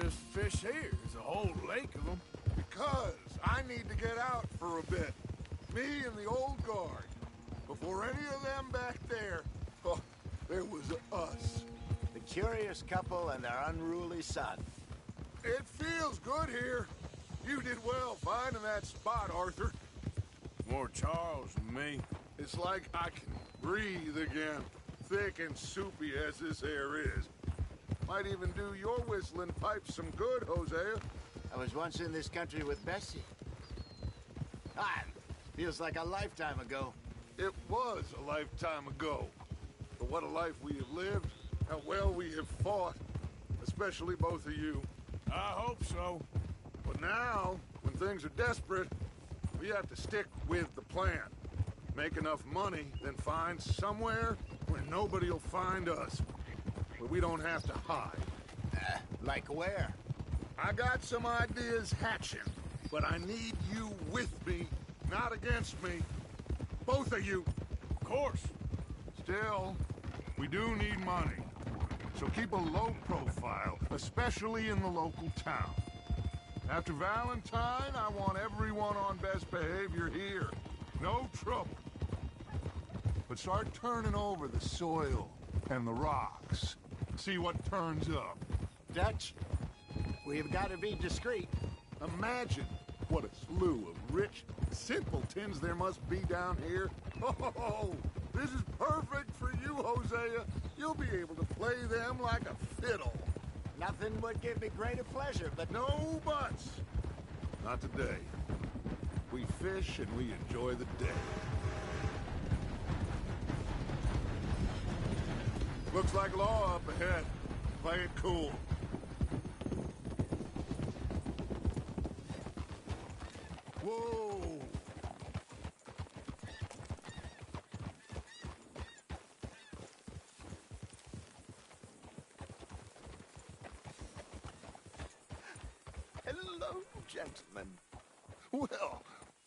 just fish here? There's a whole lake of them. Because I need to get out for a bit. Me and the old guard. Before any of them back there, oh, there was us. The curious couple and their unruly son. It feels good here. You did well finding that spot, Arthur. More Charles than me. It's like I can breathe again, thick and soupy as this air is. Might even do your whistling pipes some good, Hosea. I was once in this country with Bessie. Ah, feels like a lifetime ago. It was a lifetime ago. But what a life we have lived, how well we have fought, especially both of you. I hope so. But now, when things are desperate, we have to stick with the plan. Make enough money, then find somewhere where nobody will find us. Where we don't have to hide. Like where? I got some ideas hatching, but I need you with me, not against me. Both of you. Of course. Still, we do need money. So keep a low profile, especially in the local town. After Valentine, I want everyone on best behavior here. No trouble. But start turning over the soil and the rocks. See what turns up. Dutch, we've got to be discreet. Imagine what a slew of rich simpletons there must be down here. Oh, this is perfect for you, Hosea. You'll be able to play them like a fiddle. Nothing would give me greater pleasure, but No buts. Not today. We fish and we enjoy the day. Looks like law up ahead. Play it cool. Whoa! hello, gentlemen. Well,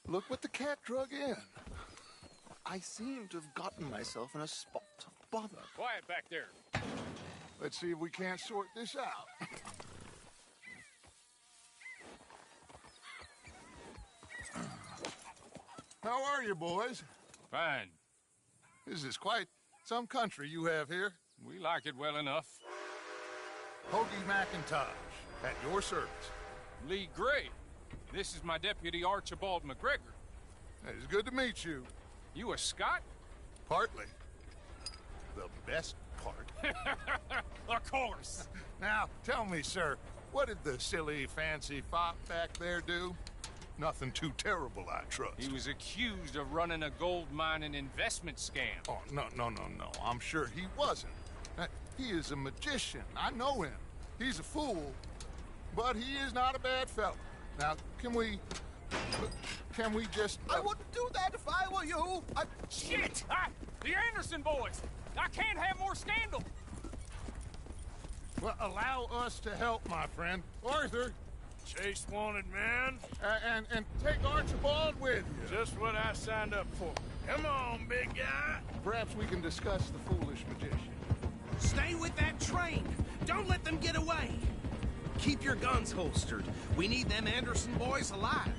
look what the cat drug in. I seem to have gotten myself in a spot of bother. Quiet back there. Let's see if we can't sort this out. How are you, boys? Fine. This is quite some country you have here. We like it well enough. Hoagie McIntosh, at your service. Lee Gray. This is my deputy Archibald McGregor. It's good to meet you. You a Scot? Partly. The best part. Of course. Now, tell me, sir, what did the silly, fancy fop back there do? Nothing too terrible, I trust. He was accused of running a gold mining investment scam. Oh, no. I'm sure he wasn't. He is a magician. I know him. He's a fool, but he is not a bad fellow. Now, can we just... I wouldn't do that if I were you. Shit! The Anderson boys! I can't have more scandal! Well, allow us to help, my friend. Arthur, Chase wanted man. and take Archibald with you. Just what I signed up for. Come on, big guy. Perhaps we can discuss the foolish magician. Stay with that train. Don't let them get away. Keep your guns holstered. We need them Anderson boys alive.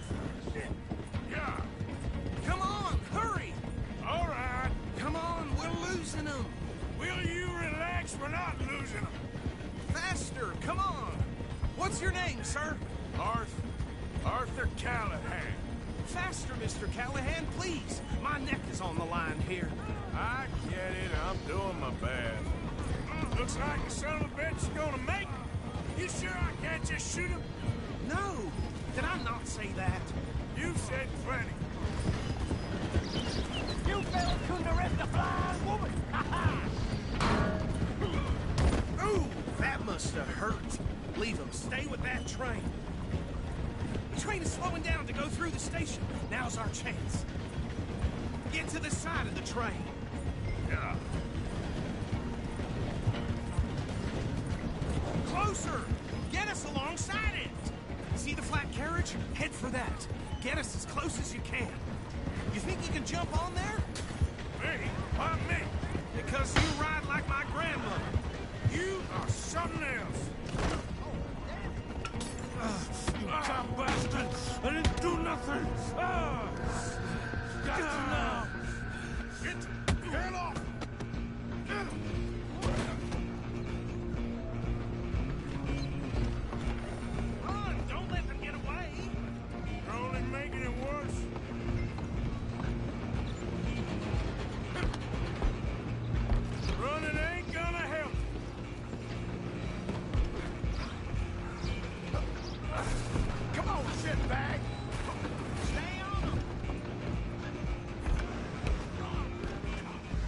Yeah. Come on, hurry. All right. Come on, we're losing them. Will you relax? We're not losing them. Faster, come on. What's your name, sir? Arthur Callahan. Faster, Mr. Callahan, please. My neck is on the line here. I get it. I'm doing my best. Looks like the son of a bitch is gonna make it. You sure I can't just shoot him? No, did I not say that? You said plenty. You fellas couldn't arrest a flying woman! Ooh, that must have hurt. Leave them. Stay with that train. The train is slowing down to go through the station. Now's our chance. Get to the side of the train. Yeah. Closer! Get us alongside it! See the flat carriage? Head for that. Get us as close as you can. You think you can jump on there? Me? Why me? Because you ride like my grandmother. You are something else. nothing! Ah! Got you now! Get the hell off! Run! Don't let them get away! You're only making it worse. Running ain't gonna help. Come on, shitbag! Stay on them!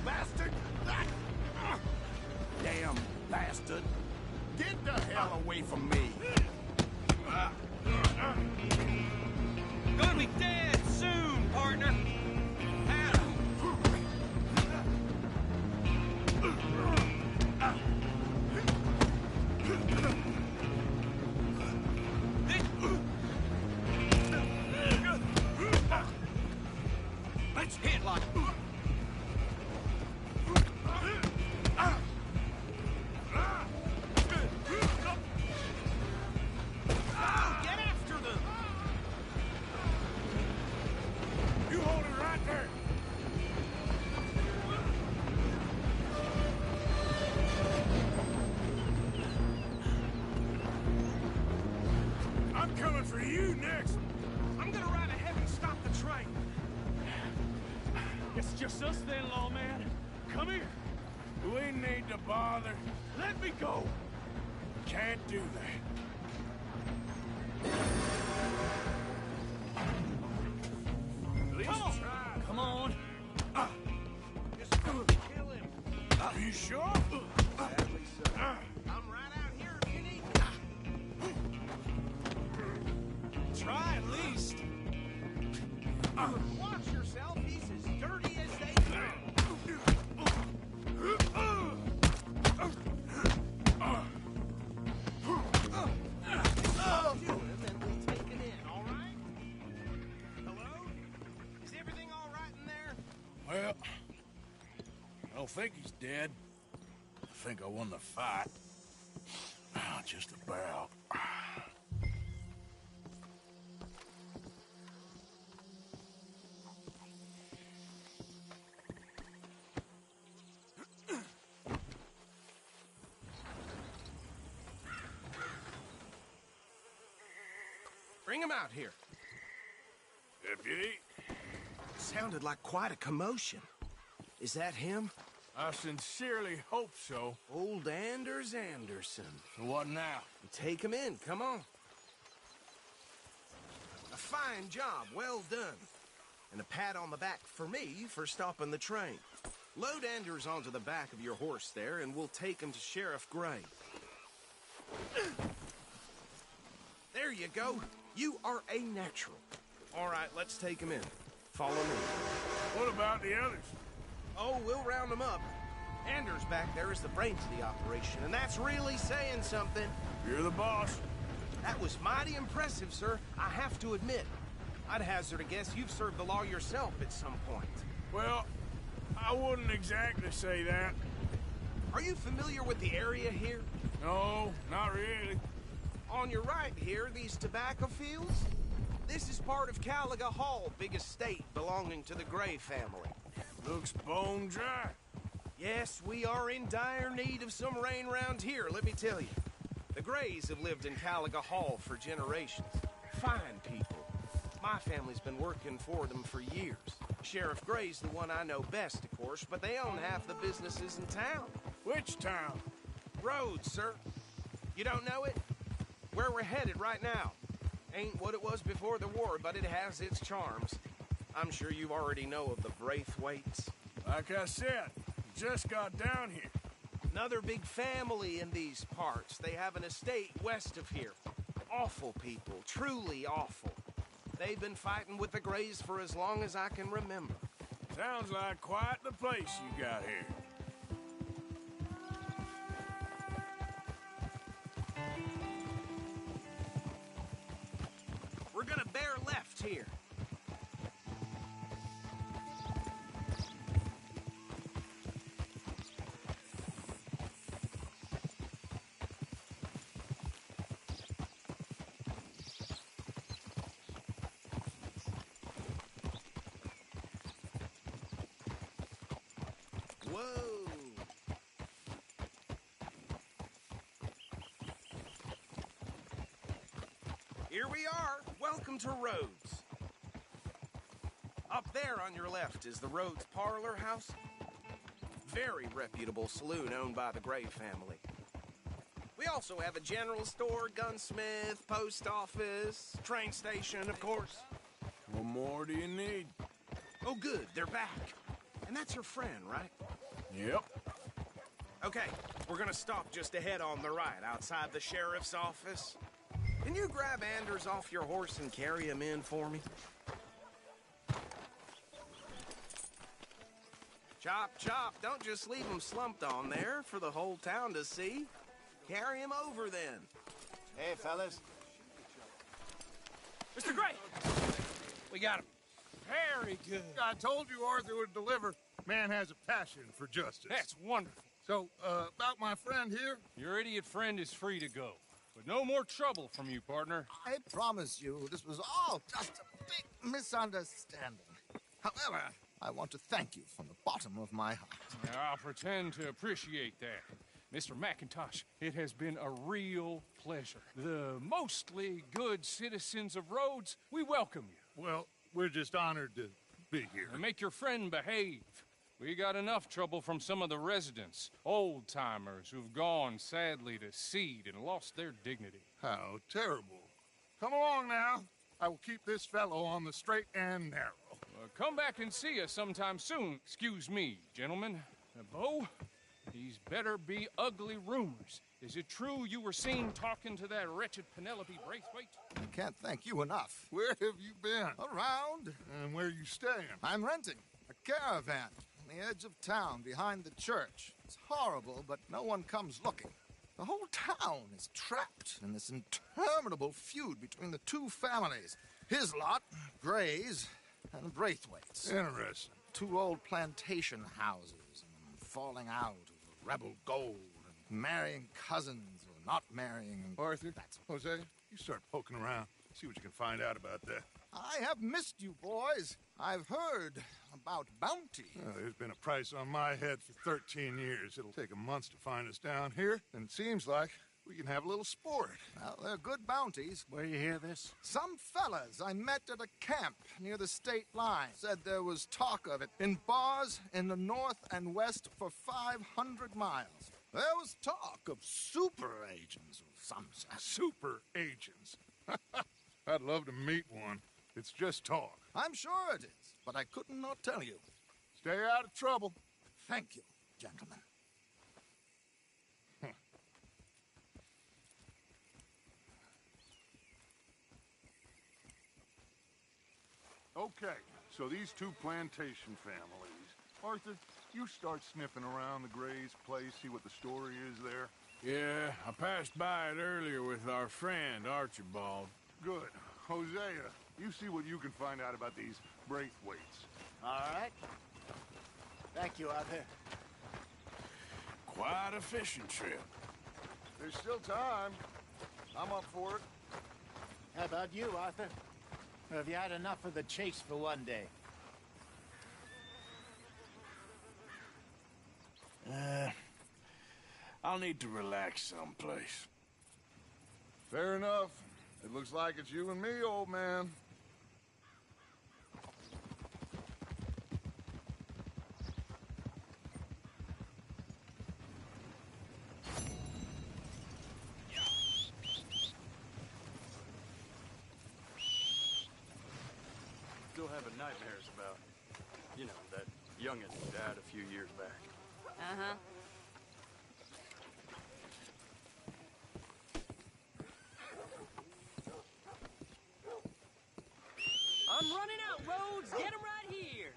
Bastard! Damn bastard. Get the hell away from me! Gonna be dead soon, partner! Let's hit like... Get after them! You hold it right there. I'm coming for you next. I'm gonna ride ahead and stop the train. It's just us then, lawman. Come here. We need to bother. Let me go. Can't do that. At least try. Come on. Just kill him. Are you sure? I'm right out here if you need me. Try at least. Watch yourself. He's as dirty as they come. To him and we'll take it in, all right? Hello? Is everything all right in there? Well, I don't think he's dead. I think I won the fight. Just about. Bring him out here. Deputy, Sounded like quite a commotion. Is that him? I sincerely hope so. Old Anders Anderson. So what now? Take him in, come on. A fine job, well done. And a pat on the back for me for stopping the train. Load Anders onto the back of your horse there, and we'll take him to Sheriff Gray. There you go. You are a natural. All right, let's take him in. Follow me. What about the others? Oh, we'll round them up. Anders back there is the brains of the operation, and that's really saying something. You're the boss. That was mighty impressive, sir. I have to admit. I'd hazard a guess you've served the law yourself at some point. Well, I wouldn't exactly say that. Are you familiar with the area here? No, not really. On your right here, these tobacco fields? This is part of Caliga Hall, big estate belonging to the Gray family. Looks bone dry. Yes, we are in dire need of some rain round here, let me tell you. The Grays have lived in Caliga Hall for generations. Fine people. My family's been working for them for years. Sheriff Gray's the one I know best, of course, but they own half the businesses in town. Which town? Rhodes, sir. You don't know it? Where we're headed right now. Ain't what it was before the war, but it has its charms. I'm sure you already know of the Braithwaites. Like I said, just got down here. Another big family in these parts. They have an estate west of here. Awful people, truly awful. They've been fighting with the Grays for as long as I can remember. Sounds like quite the place you got here. We're gonna bear left here. Whoa! Here we are. Welcome to Rhodes. Up there on your left is the Rhodes Parlor House. Very reputable saloon owned by the Gray family. We also have a general store, gunsmith, post office, train station, of course. What more do you need? Oh, good, they're back. And that's your friend, right? Yep. Okay, we're gonna stop just ahead on the right, outside the sheriff's office. Can you grab Anders off your horse and carry him in for me? Chop, chop, don't just leave him slumped on there for the whole town to see. Carry him over, then. Hey, fellas. Mr. Gray! We got him. Very good. I told you Arthur would deliver. Man has a passion for justice. That's wonderful. So, about my friend here? Your idiot friend is free to go. But no more trouble from you, partner. I promise you, this was all just a big misunderstanding. However, I want to thank you from the bottom of my heart. I'll pretend to appreciate that. Mr. McIntosh, it has been a real pleasure. The mostly good citizens of Rhodes, we welcome you. Well, we're just honored to be here. And make your friend behave. We got enough trouble from some of the residents, old-timers who've gone, sadly, to seed and lost their dignity. How terrible. Come along now. I will keep this fellow on the straight and narrow. Come back and see us sometime soon. Excuse me, gentlemen. Bo, these better be ugly rumors. Is it true you were seen talking to that wretched Penelope Braithwaite? I can't thank you enough. Where have you been? Around, And where you staying? I'm renting a caravan on the edge of town behind the church. It's horrible, but no one comes looking. The whole town is trapped in this interminable feud between the two families. His lot, Gray's, and Braithwaite's. Interesting. Two old plantation houses, and falling out over rebel gold, and marrying cousins or not marrying. Arthur, Jose, you start poking around. See what you can find out about that. I have missed you, boys. I've heard about bounty. There's been a price on my head for 13 years. It'll take a month to find us down here, and it seems like we can have a little sport. Well, they're good bounties. Where you hear this? Some fellas I met at a camp near the state line said there was talk of it in bars in the north and west for 500 miles. There was talk of super agents of some sort. Super agents. I'd love to meet one. It's just talk. I'm sure it is, but I could not tell you. Stay out of trouble. Thank you, gentlemen. Okay, so these two plantation families. Arthur, you start sniffing around the Gray's place, see what the story is there. Yeah, I passed by it earlier with our friend, Archibald. Good. Hosea, you see what you can find out about these Braithwaites. All right. Thank you, Arthur. Quite a fishing trip. There's still time. I'm up for it. How about you, Arthur? Or have you had enough of the chase for one day? I'll need to relax someplace. Fair enough. It looks like it's you and me, old man. Still having nightmares about, you know, that youngin' who died a few years back. Uh-huh. I'm running out, Rhodes. Get him right here.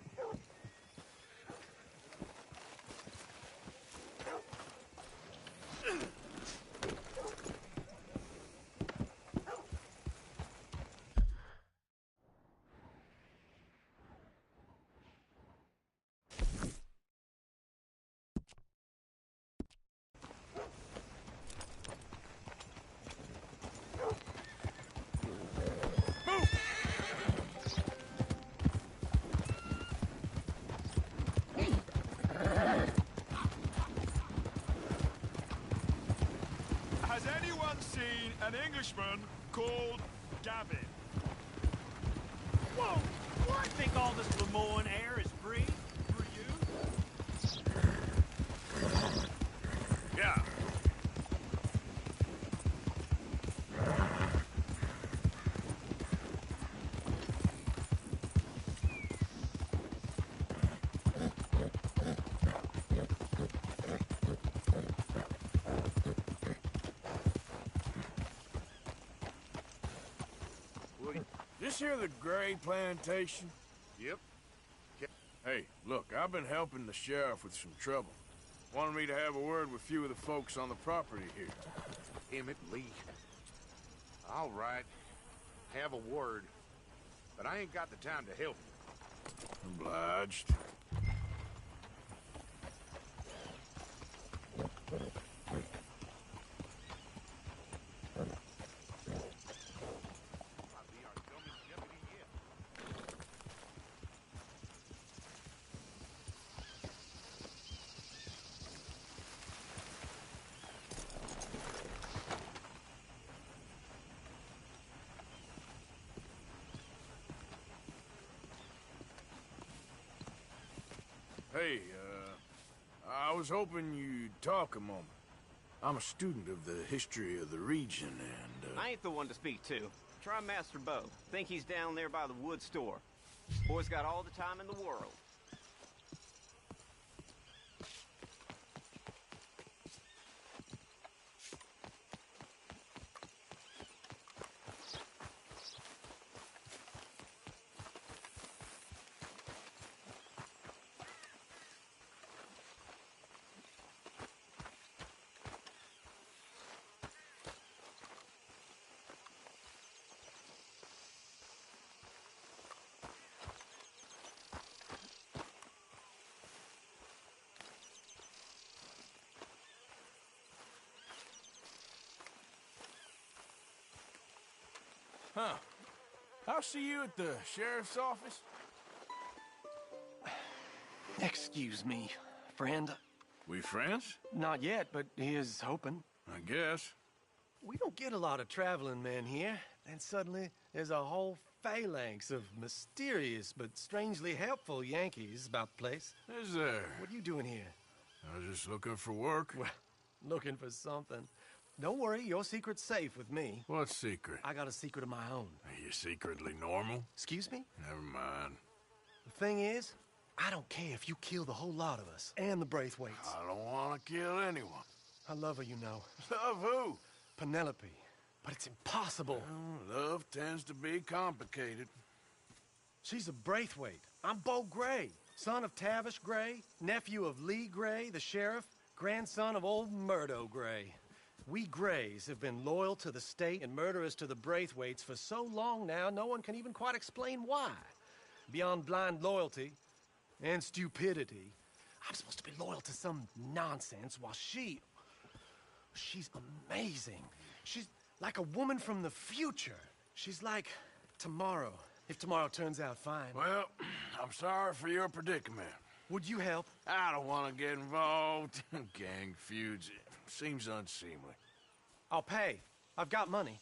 once seen an Englishman called Gavin. Whoa! I think all this Lemoyne air is free for you. Yeah. This here the Gray Plantation? Yep. Hey, look, I've been helping the sheriff with some trouble. Wanted me to have a word with a few of the folks on the property here. Emmett Lee. All right. Have a word. But I ain't got the time to help you. Obliged. Hey, I was hoping you'd talk a moment. I'm a student of the history of the region, and, I ain't the one to speak to. Try Master Bo. Think he's down there by the wood store. Boy's got all the time in the world. Huh. I'll see you at the sheriff's office. Excuse me, friend. We friends? Not yet, but here's hoping. I guess. We don't get a lot of traveling men here, and suddenly there's a whole phalanx of mysterious but strangely helpful Yankees about the place. Is there? What are you doing here? I was just looking for work. Well, looking for something. Don't worry, your secret's safe with me. What secret? I got a secret of my own. Are you secretly normal? Excuse me? Never mind. The thing is, I don't care if you kill the whole lot of us, and the Braithwaites. I don't want to kill anyone. I love her, you know. Love who? Penelope. But it's impossible. Well, love tends to be complicated. She's a Braithwaite. I'm Bo Gray, son of Tavish Gray, nephew of Lee Gray, the sheriff, grandson of old Murdo Gray. We Grays have been loyal to the state and murderous to the Braithwaites for so long now, no one can even quite explain why. Beyond blind loyalty and stupidity, I'm supposed to be loyal to some nonsense while she's amazing. She's like a woman from the future. She's like tomorrow, if tomorrow turns out fine. Well, I'm sorry for your predicament. Would you help? I don't want to get involved. Gang feuds. Seems unseemly. I'll pay. I've got money.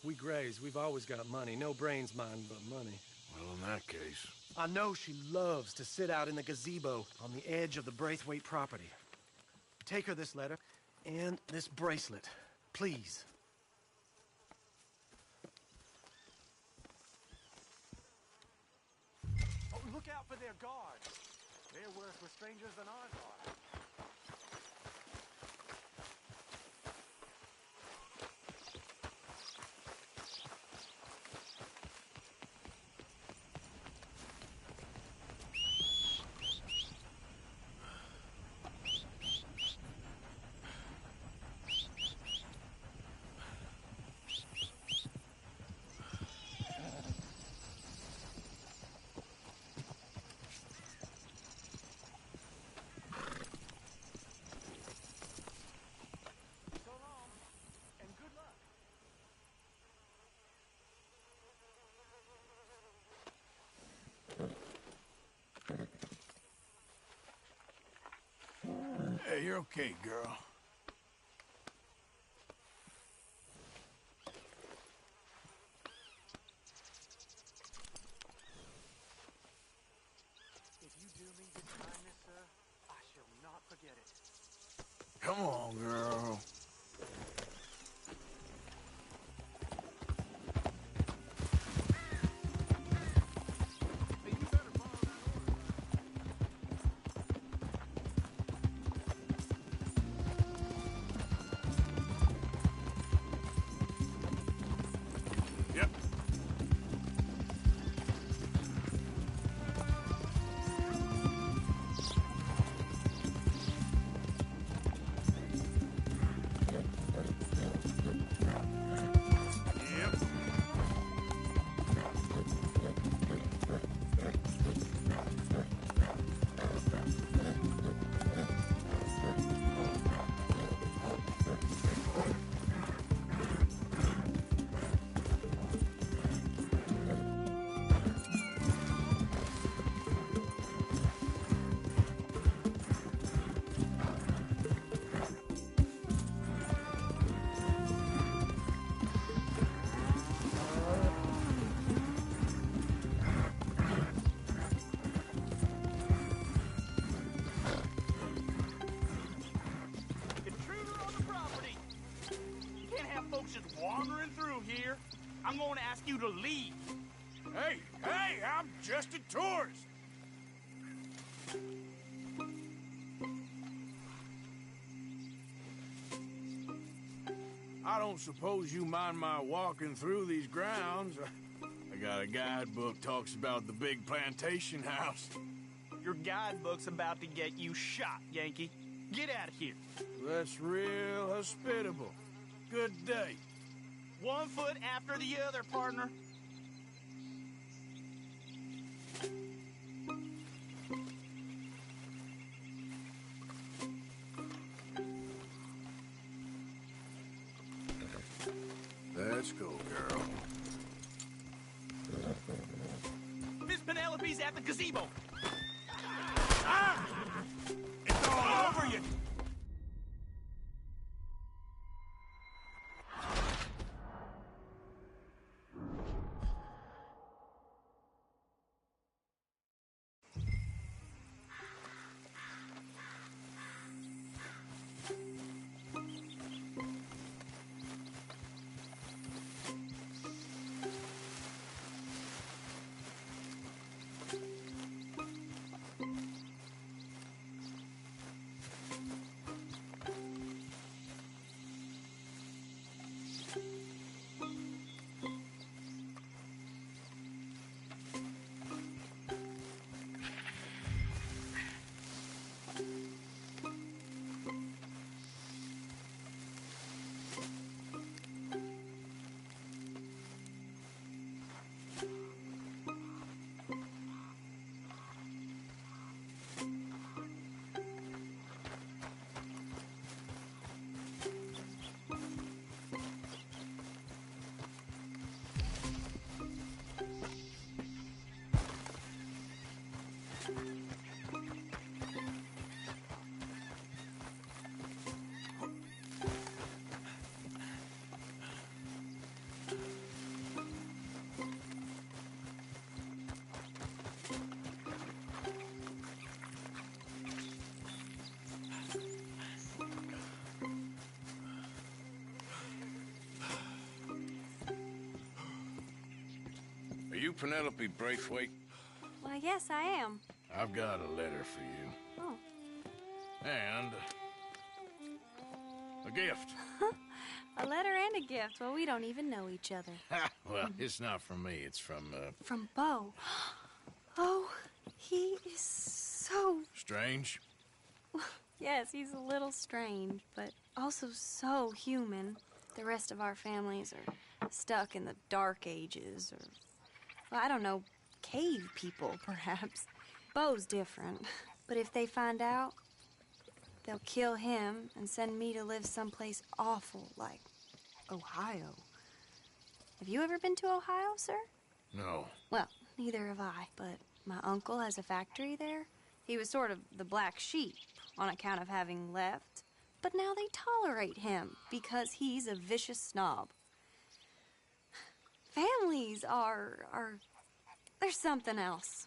We Grays, we've always got money. No brains, mind, but money. Well, in that case... I know she loves to sit out in the gazebo on the edge of the Braithwaite property. Take her this letter and this bracelet, please. Oh, look out for their guards. They're worse with strangers than ours are. Hey, you're okay, girl. Come on, girl. Yep. Yep. Intruder on the property! You can't have folks just wandering through here. I'm going to ask you to leave. Hey, I'm just a tourist. I don't suppose you mind my walking through these grounds. I got a guidebook talks about the big plantation house. Your guidebook's about to get you shot, Yankee. Get out of here. That's real hospitable. Good day. 1 foot after the other, partner. Let's go, girl. Miss Penelope's at the gazebo. It's all over you. Are you Penelope Braithwaite? Why, yes, I am. I've got a letter for you. Oh. And a gift. A letter and a gift. Well, we don't even know each other. Well, it's not from me. It's from, From Bo. Oh, he is so... Strange? Yes, he's a little strange, but also so human. The rest of our families are stuck in the Dark Ages, or, well, I don't know, cave people, perhaps. Bo's different, but if they find out, they'll kill him and send me to live someplace awful like Ohio. Have you ever been to Ohio, sir? No. Well, neither have I, but my uncle has a factory there. He was sort of the black sheep on account of having left, but now they tolerate him because he's a vicious snob. Families they're something else.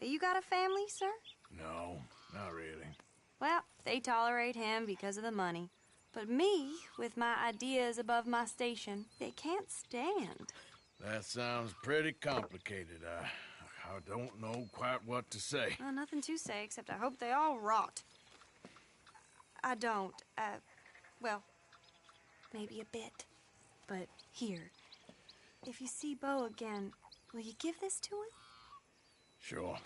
You got a family, sir? No, not really. Well, they tolerate him because of the money. But me, with my ideas above my station, they can't stand. That sounds pretty complicated. I don't know quite what to say. Well, nothing to say, except I hope they all rot. I don't. Well, maybe a bit. But here, if you see Bo again, will you give this to him? Sure.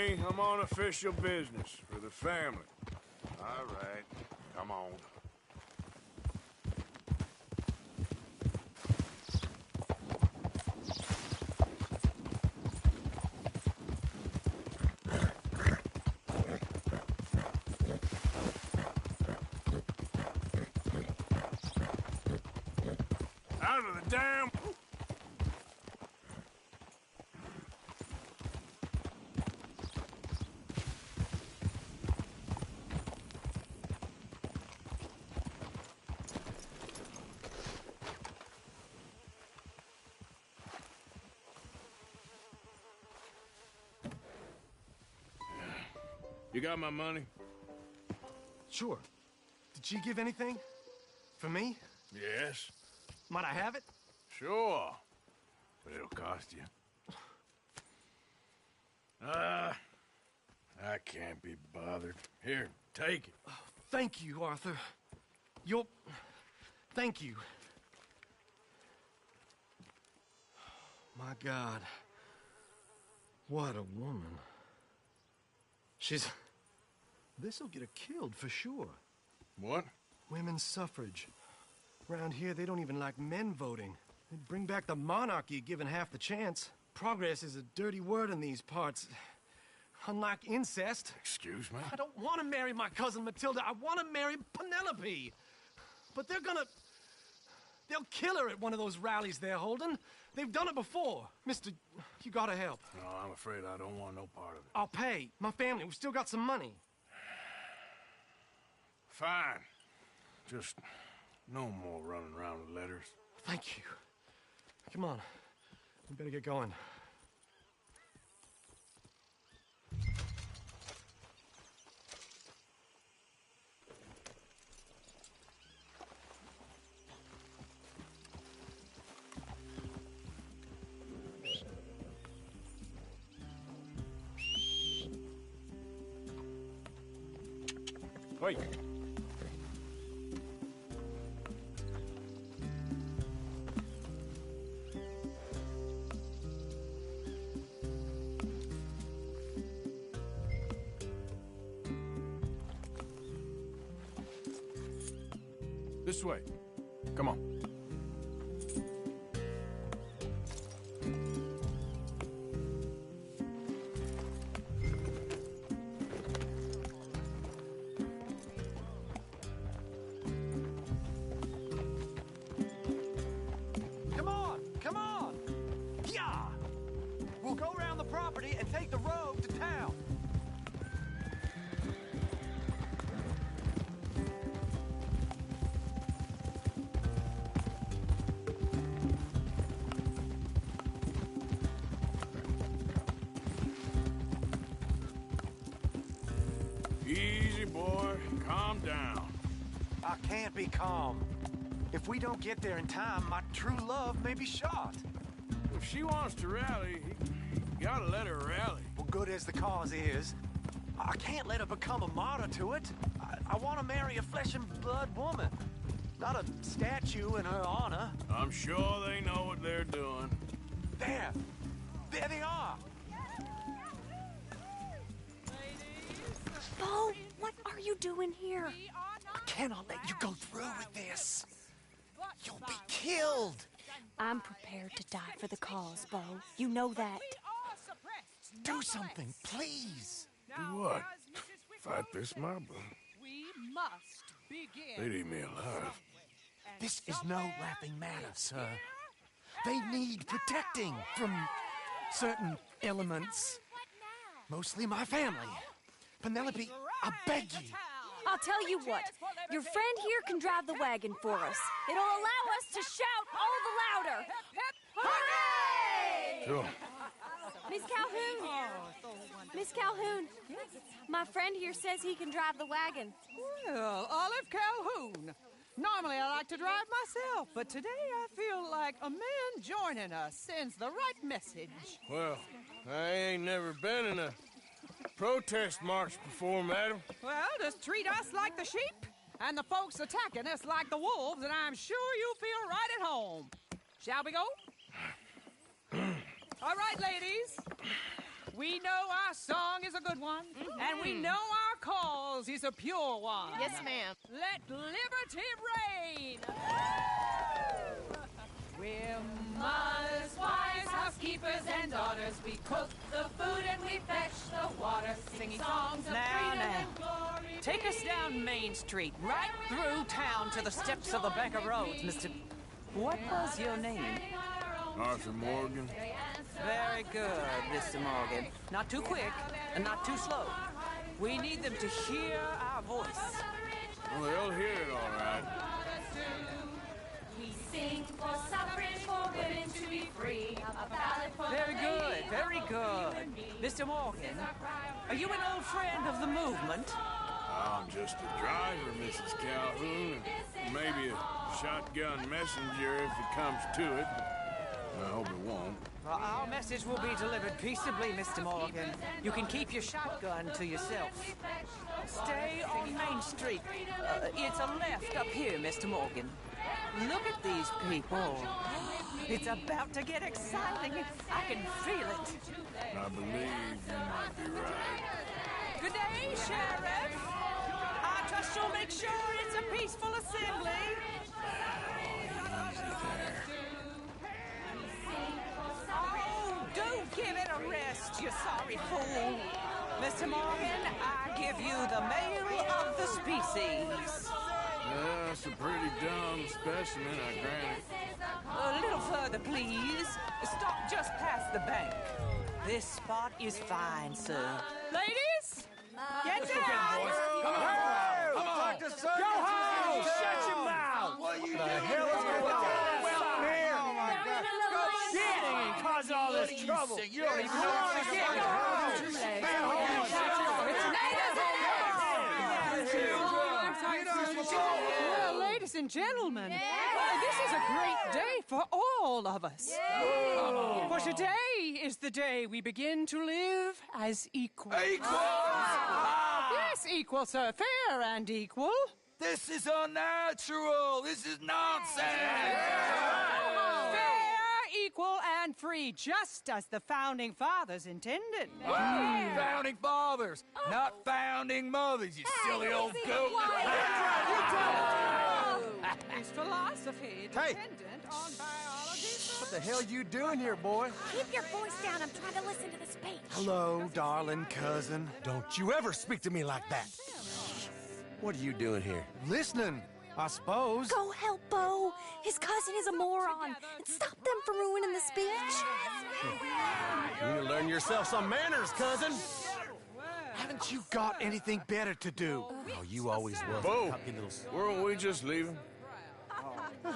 me. I'm on official business for the family. All right, come on. Out of the damn... You got my money? Sure. Did she give anything? For me? Yes. Might I have it? Sure. But it'll cost you. I can't be bothered. Here, take it. Oh, thank you, Arthur. You'll... Thank you. My God. What a woman. She's... This'll get her killed for sure. What? Women's suffrage. Around here, they don't even like men voting. They'd bring back the monarchy given half the chance. Progress is a dirty word in these parts. Unlike incest. Excuse me? I don't want to marry my cousin Matilda. I want to marry Penelope. But they're gonna... They'll kill her at one of those rallies they're holding. They've done it before. Mister, you gotta help. No, I'm afraid I don't want no part of it. I'll pay. My family, we've still got some money. Fine. Just no more running around with letters. Thank you. Come on. We better get going. Wait. This way. Come on. Come on! Come on! Yeah! We'll go around the property and take the road to town. Easy, boy. Calm down. I can't be calm. If we don't get there in time, my true love may be shot. If she wants to rally, you gotta let her rally. Well, good as the cause is, I can't let her become a martyr to it. I want to marry a flesh and blood woman, not a statue in her honor. I'm sure they know what they're doing. There! There they are! Bo, what are you doing here? I cannot let you go through with this. You'll be killed. I'm prepared to die for the cause, Bo. You know that. Do something, please. Do what? Fight this mob? We must begin. They'd eat me alive. This is no laughing matter, sir. They need protecting from certain elements. Mostly my family. Penelope, I beg you. I'll tell you what. Your friend here can drive the wagon for us. It'll allow us to shout all the louder. Hooray! Sure. Miss Calhoun. Miss Calhoun. My friend here says he can drive the wagon. Well, Olive Calhoun. Normally I like to drive myself, but today I feel like a man joining us sends the right message. Well, I ain't never been in a protest march before, madam. Well, just treat us like the sheep, and the folks attacking us like the wolves, and I'm sure you'll feel right at home. Shall we go? All right, ladies. We know our song is a good one, and we know our cause is a pure one. Yes, ma'am. Let liberty reign. We're mothers, wives, housekeepers, and daughters. We cook the food and we fetch the water, singing songs of freedom and glory. Take us down Main Street, right through town to the steps of the Bank of Roads, Mr. What was your name? Arthur Morgan. Very good, Mr. Morgan. Not too quick and not too slow. We need them to hear our voice. Well, they'll hear it all right. We sing for suffrage, for women to be free. A ballad for Very good, very good. Mr. Morgan, are you an old friend of the movement? I'm just a driver, Mrs. Calhoun, and maybe a shotgun messenger if it comes to it. I hope it won't. Well, our message will be delivered peaceably, Mr. Morgan. You can keep your shotgun to yourself. Stay on Main Street. It's a left up here, Mr. Morgan. Look at these people. It's about to get exciting. I can feel it. I believe you might be right. Good day, Sheriff. I trust you'll make sure it's a peaceful assembly. Oh, don't give it a rest, you sorry fool. Mr. Morgan, I give you the male of the species. Yeah, that's a pretty dumb specimen, I grant it. A little further, please. Stop just past the bank. This spot is fine, sir. Ladies, get down! Come on! Come on! Go home! Shut your mouth! What are you doing? The hell is going on here? Oh my God! Go shit! And causing all this trouble. You don't even know what's going Well, ladies and gentlemen, this is a great day for all of us. For today is the day we begin to live as equals. Equal? Yes, equal, sir. Fair and equal. This is unnatural. This is nonsense. Fair, equal, and free, just as the Founding Fathers intended. Founding fathers, not founding mothers, you silly old goat. Is philosophy dependent on biology? What the hell you doing here, boy? Keep your voice down. I'm trying to listen to the speech. Hello, darling cousin. Don't you ever speak to me like that. What are you doing here? Listening, I suppose. Go help Bo. His cousin is a moron. And stop them from ruining the speech. You need to learn yourself some manners, cousin. Haven't you got anything better to do? Oh, you always was. Bo, weren't we just leaving?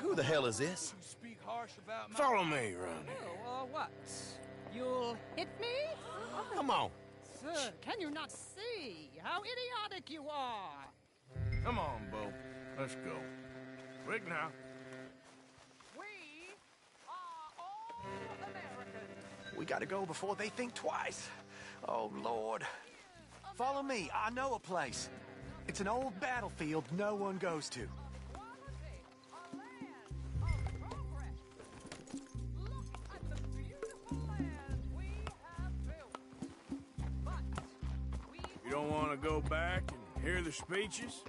Who the hell is this? Follow me around here. Oh, what? You'll hit me? Come on. Sir, can you not see how idiotic you are? Come on, Bo. Let's go. Quick now. We are all Americans. We gotta go before they think twice. Oh, Lord. Follow me. I know a place. It's an old battlefield no one goes to. You don't want to go back and hear the speeches?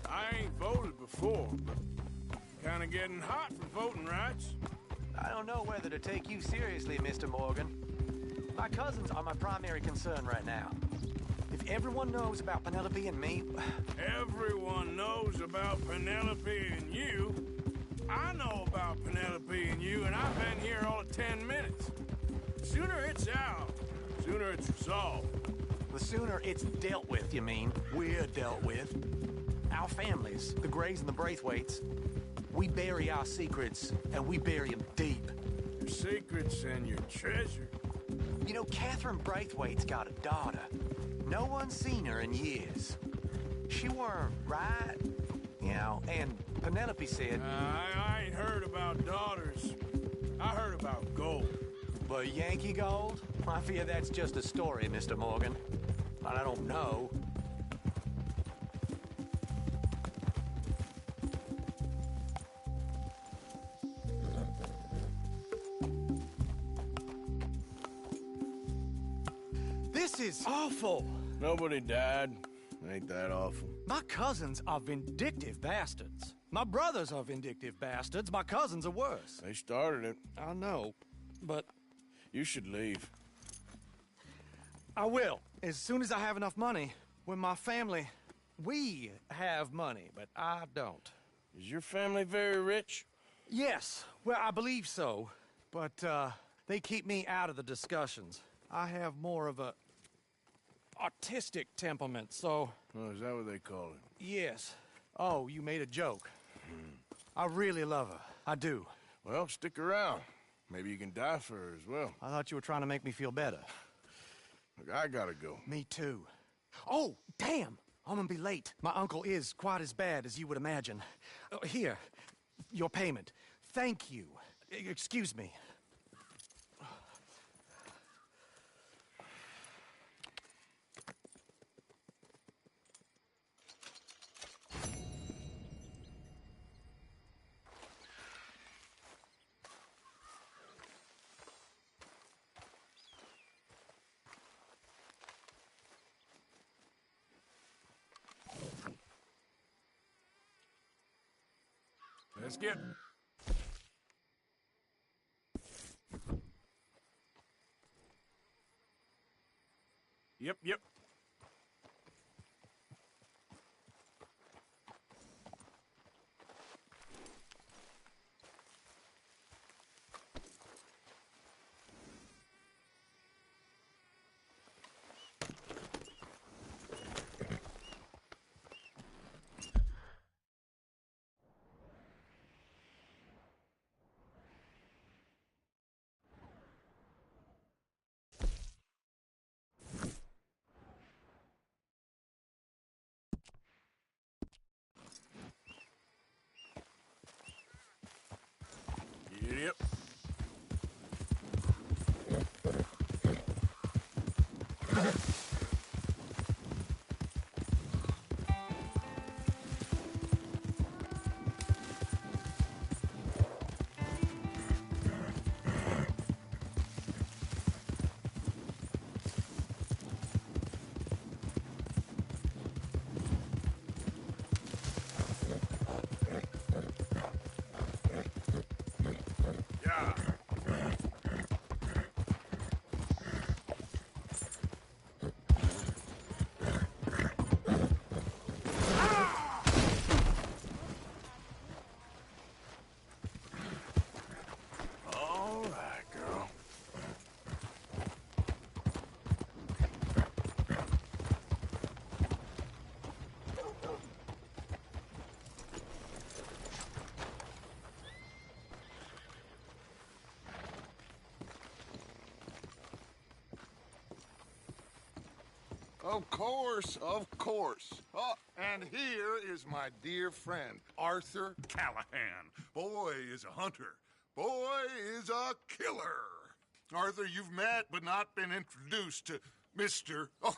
I ain't voted before, but kind of getting hot for voting rights. I don't know whether to take you seriously, Mr. Morgan. My cousins are my primary concern right now. If everyone knows about Penelope and me... Everyone knows about Penelope and you. I know about Penelope and you, and I've been here all of 10 minutes. Sooner it's out, sooner it's resolved. The sooner it's dealt with, you mean? We're dealt with. Our families, the Grays and the Braithwaites, we bury our secrets, and we bury them deep. Your secrets and your treasure. You know, Catherine Braithwaite's got a daughter. No one's seen her in years. She weren't right, you know, and Penelope said... I ain't heard about daughters. I heard about gold. But Yankee gold? I fear that's just a story, Mr. Morgan. But I don't know. is awful. Nobody died. Ain't that awful? My cousins are vindictive bastards. My brothers are vindictive bastards. My cousins are worse. They started it. I know, but... You should leave. I will, as soon as I have enough money. When my family... We have money, but I don't. Is your family very rich? Yes, well, I believe so. But, they keep me out of the discussions. I have more of a... artistic temperament, so... Oh, is that what they call it? Yes. Oh, you made a joke. I really love her. I do. Well, stick around. Maybe you can die for her as well. I thought you were trying to make me feel better. Look, I gotta go. Me too. Oh, damn! I'm gonna be late. My uncle is quite as bad as you would imagine. Here, your payment. Thank you. Excuse me. Let's get... Yep. Yep. Of course. Oh, and here is my dear friend, Arthur Callahan. Boy is a hunter. Boy is a killer. Arthur, you've met but not been introduced to Mr. Oh,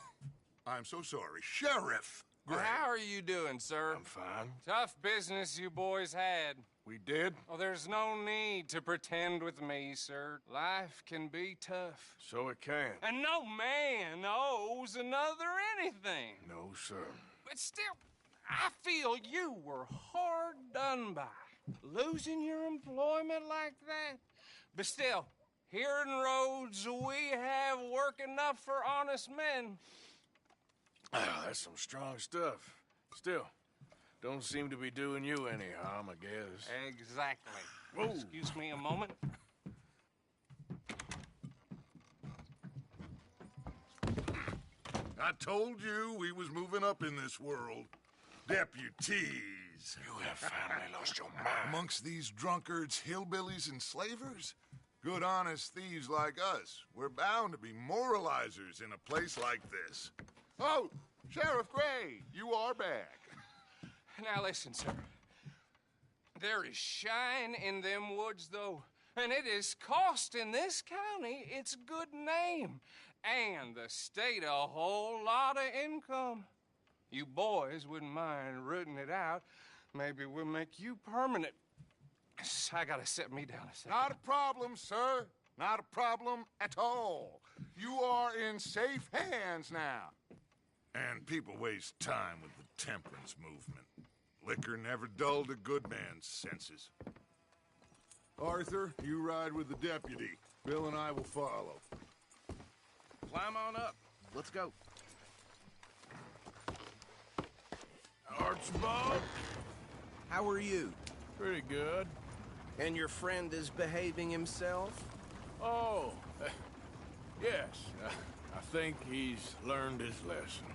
I'm so sorry, Sheriff Gray. How are you doing, sir? I'm fine. Tough business you boys had. We did? Oh, there's no need to pretend with me, sir. Life can be tough. So it can. And no man owes another anything. No, sir. But still, I feel you were hard done by. Losing your employment like that. But still, here in Rhodes, we have work enough for honest men. That's some strong stuff. Still, don't seem to be doing you any harm, I guess. Exactly. Whoa. Excuse me a moment. I told you we was moving up in this world. Deputies. You have finally lost your mind. Amongst these drunkards, hillbillies, and slavers? Good, honest thieves like us. We're bound to be moralizers in a place like this. Oh, Sheriff Gray, you are back. Now listen, sir. There is shine in them woods, though, and it is costing this county its good name and the state a whole lot of income. You boys wouldn't mind rooting it out. Maybe we'll make you permanent. I gotta set me down a second. Not a problem, sir. Not a problem at all. You are in safe hands now. And people waste time with the temperance movement. Liquor never dulled a good man's senses. Arthur, you ride with the deputy. Bill and I will follow. Climb on up. Let's go. Archibald? How are you? Pretty good. And your friend is behaving himself? Oh, yes. I think he's learned his lesson.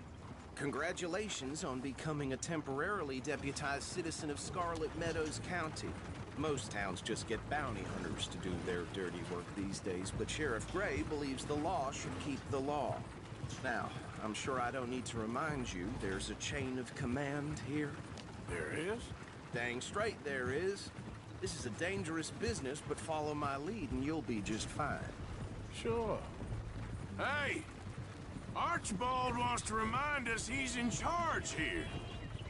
Congratulations on becoming a temporarily deputized citizen of Scarlet Meadows County. Most towns just get bounty hunters to do their dirty work these days, but Sheriff Gray believes the law should keep the law. Now, I'm sure I don't need to remind you, there's a chain of command here. There is? Dang straight there is. This is a dangerous business, but follow my lead and you'll be just fine. Sure. Hey! Archibald wants to remind us he's in charge here.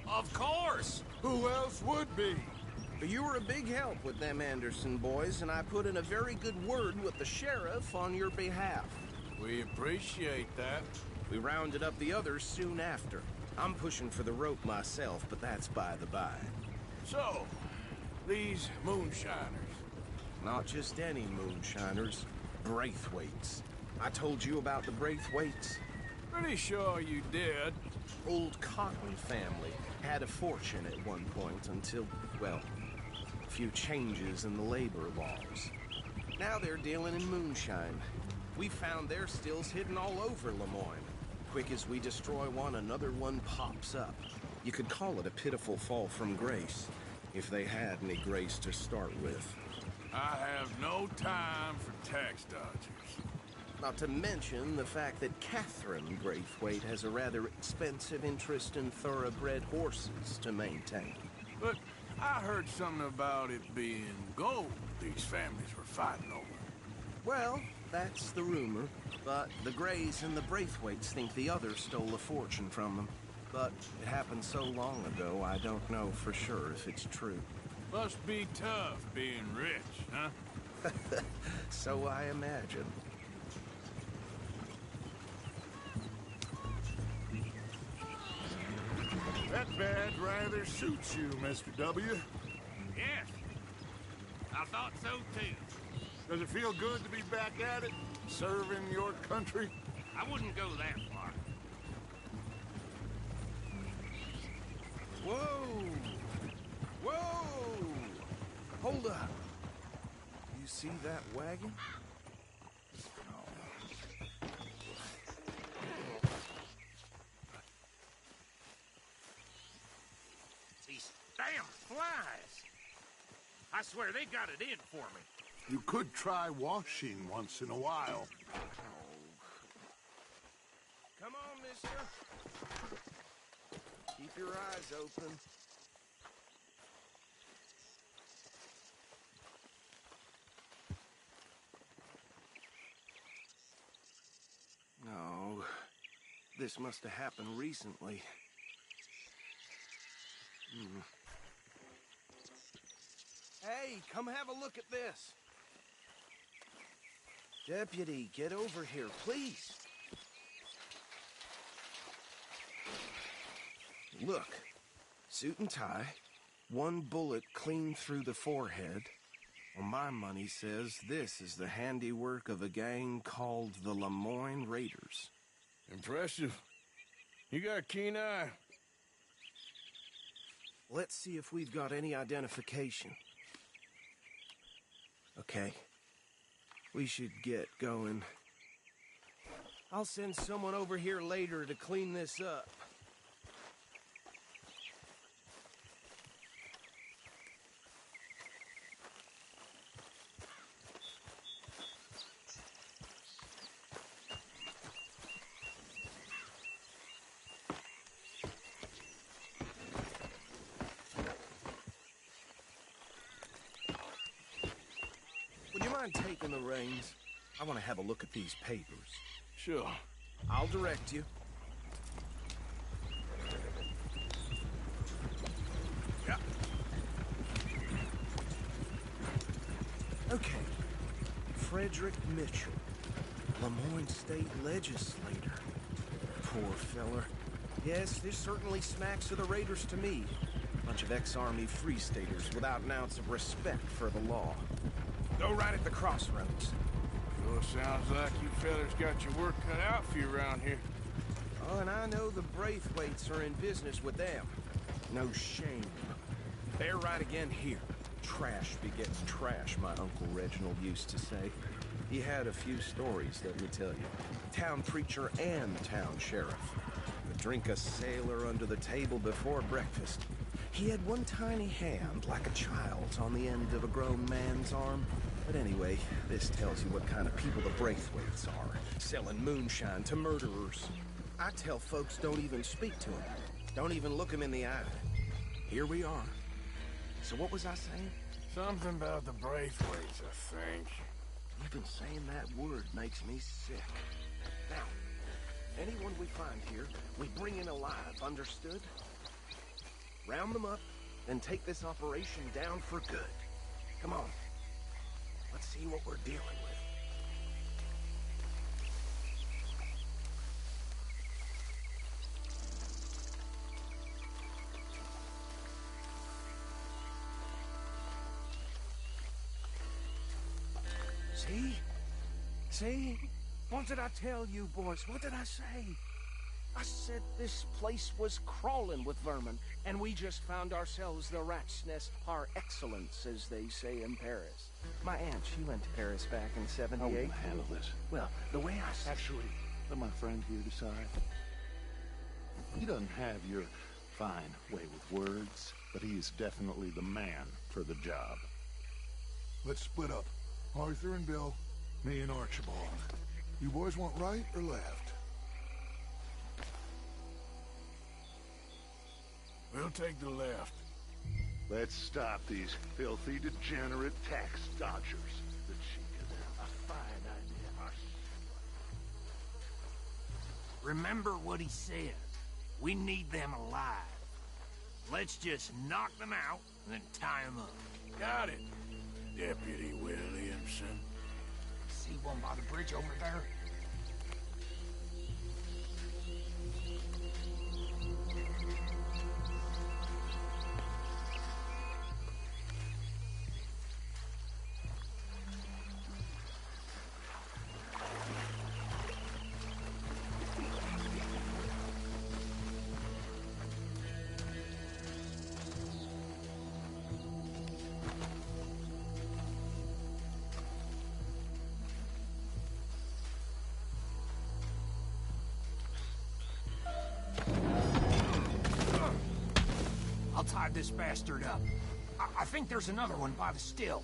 Of course! Who else would be? You were a big help with them Anderson boys, and I put in a very good word with the sheriff on your behalf. We appreciate that. We rounded up the others soon after. I'm pushing for the rope myself, but that's by the by. So, these moonshiners. Not just any moonshiners. Braithwaites. I told you about the Braithwaites? Pretty sure you did. Old Cotton family had a fortune at one point until, well, a few changes in the labor laws. Now they're dealing in moonshine. We found their stills hidden all over Lemoyne. Quick as we destroy one, another one pops up. You could call it a pitiful fall from grace, if they had any grace to start with. I have no time for tax dodgers. Not to mention the fact that Catherine Braithwaite has a rather expensive interest in thoroughbred horses to maintain. But I heard something about it being gold these families were fighting over. Well, that's the rumor. But the Grays and the Braithwaites think the others stole a fortune from them. But it happened so long ago, I don't know for sure if it's true. Must be tough being rich, huh? So I imagine. That badge rather suits you, Mr. W. Yes. I thought so, too. Does it feel good to be back at it? Serving your country? I wouldn't go that far. Whoa! Whoa! Hold up. You see that wagon? These damn flies. I swear they got it in for me. You could try washing once in a while. Come on, mister. Keep your eyes open. No. This must have happened recently. Hey, come have a look at this. Deputy, get over here, please. Look, suit and tie, one bullet clean through the forehead. Well, my money says this is the handiwork of a gang called the Lemoyne Raiders. Impressive. You got a keen eye. Let's see if we've got any identification. Okay. We should get going. I'll send someone over here later to clean this up. Would you mind taking the reins? I want to have a look at these papers. Sure. I'll direct you. Okay. Frederick Mitchell, Lemoyne State Legislator. Poor feller. Yes, this certainly smacks of the Raiders to me. Bunch of ex-Army Free Staters without an ounce of respect for the law. Go right at the crossroads. Sure sounds like you fellas got your work cut out for you around here. Oh, and I know the Braithwaites are in business with them. No shame. They're right again here. Trash begets trash, my Uncle Reginald used to say. He had a few stories, let me tell you. Town preacher and town sheriff. Would drink a sailor under the table before breakfast. He had one tiny hand, like a child's, on the end of a grown man's arm. But anyway, this tells you what kind of people the Braithwaites are. Selling moonshine to murderers. I tell folks don't even speak to them. Don't even look them in the eye. Here we are. So what was I saying? Something about the Braithwaites, I think. Even saying that word makes me sick. Now, anyone we find here, we bring in alive, understood? Round them up, and take this operation down for good. Come on. Let's see what we're dealing with. See? See? What did I tell you, boys? What did I say? I said this place was crawling with vermin, and we just found ourselves the rat's nest par excellence, as they say in Paris. My aunt, she went to Paris back in '78. How are we gonna handle this? Well, the way I... Actually, let my friend here decide. He doesn't have your fine way with words, but he is definitely the man for the job. Let's split up. Arthur and Bill, me and Archibald. You boys want right or left? We'll take the left. Let's stop these filthy, degenerate tax dodgers. The cheek of them. A fine idea. Remember what he said. We need them alive. Let's just knock them out and then tie them up. Got it, Deputy Williamson. See one by the bridge over there? I'll tie this bastard up. I think there's another one by the still.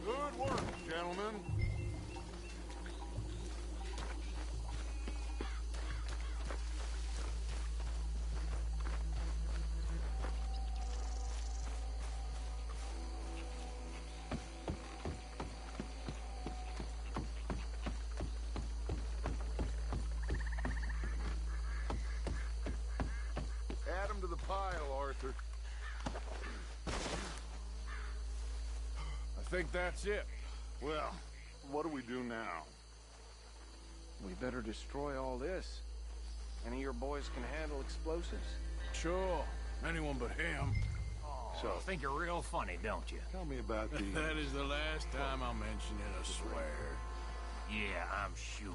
Good work, gentlemen. Add 'em to the pile, Arthur. I think that's it. Well, what do we do now? We better destroy all this. Any of your boys can handle explosives? Sure. Anyone but him. Oh, So I think you're real funny, don't you? Tell me about the... That is the last time I'll mention it, I swear. Yeah, I'm sure.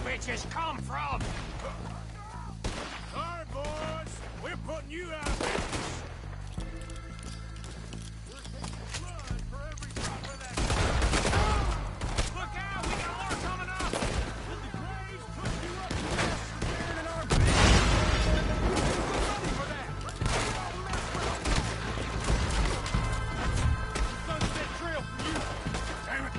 Bitches come from? All right, boys. We're putting you out of business. We're taking blood for every drop of that. Look out! We got more coming up! Did the Grays put you up to this for in our business? We're ready for that. Don't mess with us. Sunset trail for you. Damn it.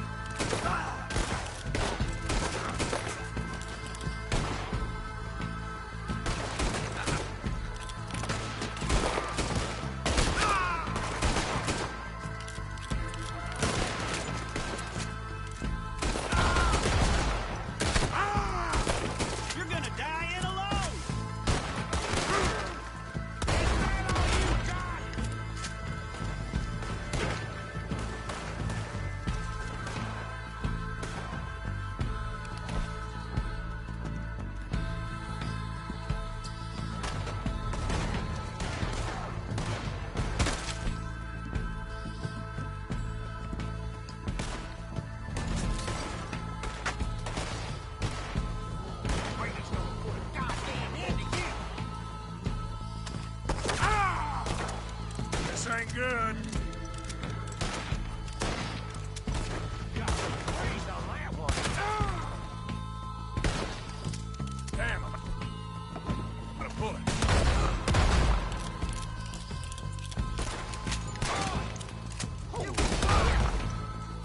Ain't good. Damn, I'm gonna pull it.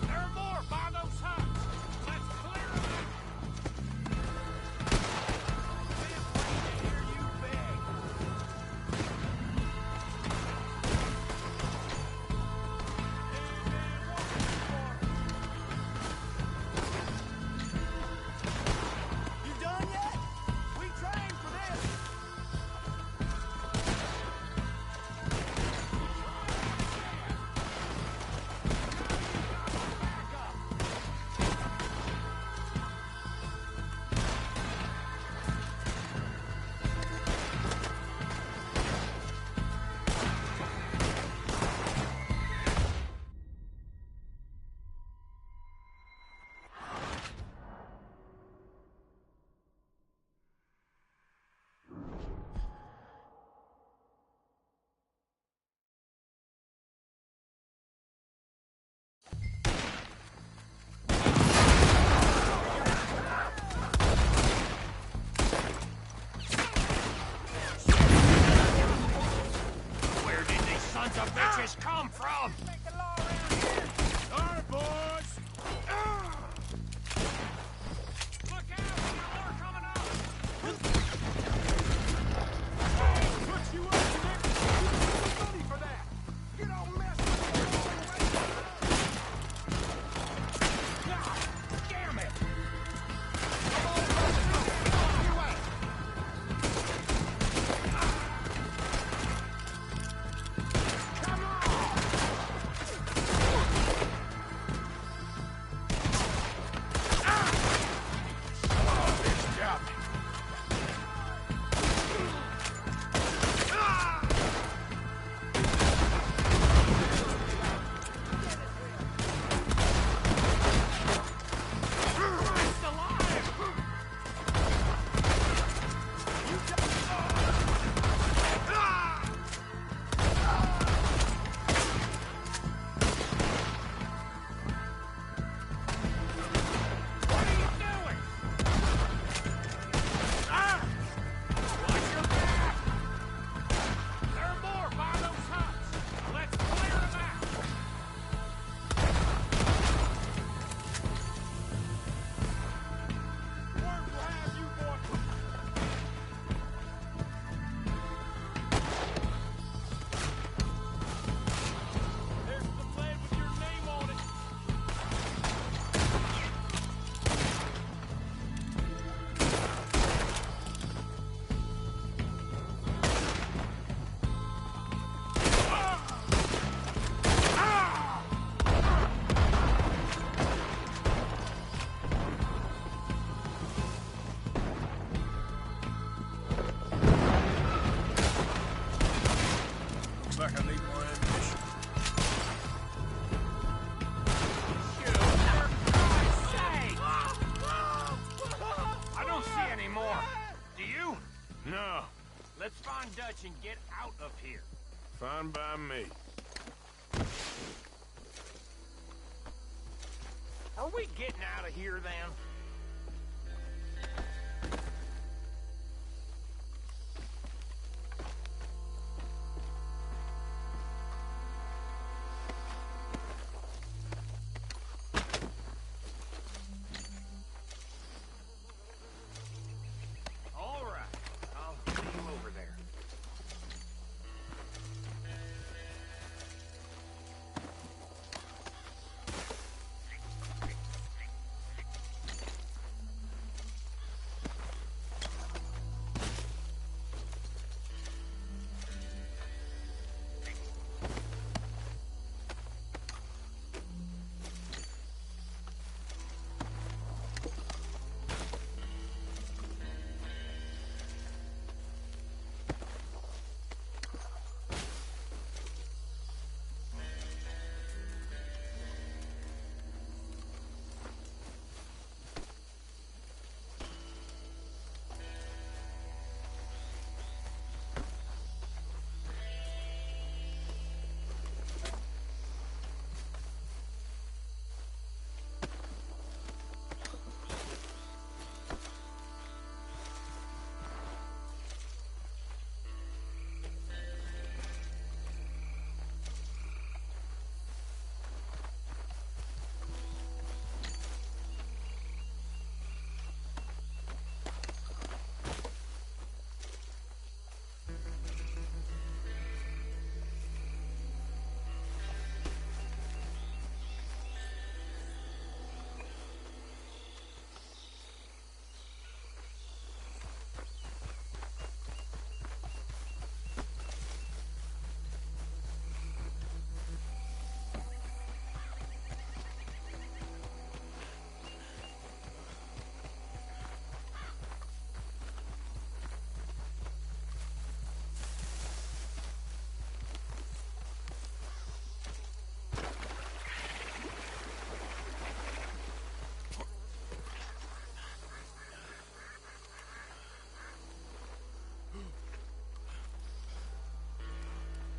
There are more by those huts. Let's clear them out. We're waiting to hear you beg. You done yet? We trained for this. Where did these sons of bitches come from? All right, boys. Look out! We got more coming up! Put you up to next. You're ready for that. You don't mess with God damn it! Come on. ditch and get out of here. Fine by me. Are we getting out of here, then? All right. I'll see you over there.